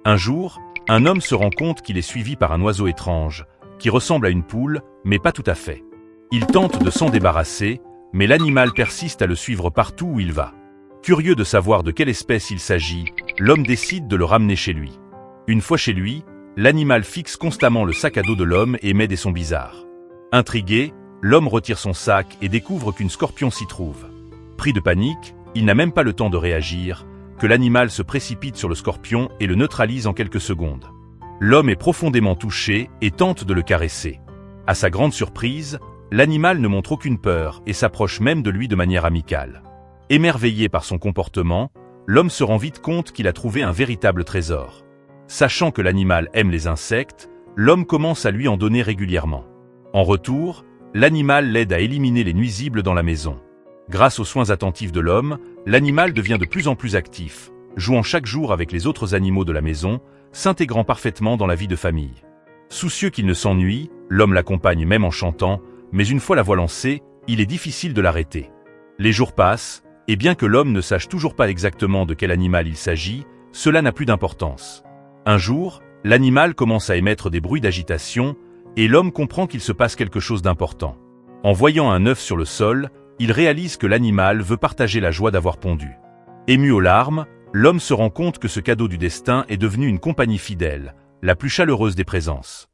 Un jour, un homme se rend compte qu'il est suivi par un oiseau étrange, qui ressemble à une poule, mais pas tout à fait. Il tente de s'en débarrasser, mais l'animal persiste à le suivre partout où il va. Curieux de savoir de quelle espèce il s'agit, l'homme décide de le ramener chez lui. Une fois chez lui, l'animal fixe constamment le sac à dos de l'homme et émet des sons bizarres. Intrigué, l'homme retire son sac et découvre qu'une scorpion s'y trouve. Pris de panique, il n'a même pas le temps de réagir, que l'animal se précipite sur le scorpion et le neutralise en quelques secondes. L'homme est profondément touché et tente de le caresser. À sa grande surprise, l'animal ne montre aucune peur et s'approche même de lui de manière amicale. Émerveillé par son comportement, l'homme se rend vite compte qu'il a trouvé un véritable trésor. Sachant que l'animal aime les insectes, l'homme commence à lui en donner régulièrement. En retour, l'animal l'aide à éliminer les nuisibles dans la maison. Grâce aux soins attentifs de l'homme, l'animal devient de plus en plus actif, jouant chaque jour avec les autres animaux de la maison, s'intégrant parfaitement dans la vie de famille. Soucieux qu'il ne s'ennuie, l'homme l'accompagne même en chantant, mais une fois la voix lancée, il est difficile de l'arrêter. Les jours passent, et bien que l'homme ne sache toujours pas exactement de quel animal il s'agit, cela n'a plus d'importance. Un jour, l'animal commence à émettre des bruits d'agitation, et l'homme comprend qu'il se passe quelque chose d'important. En voyant un œuf sur le sol, il réalise que l'animal veut partager la joie d'avoir pondu. Ému aux larmes, l'homme se rend compte que ce cadeau du destin est devenu une compagnie fidèle, la plus chaleureuse des présences.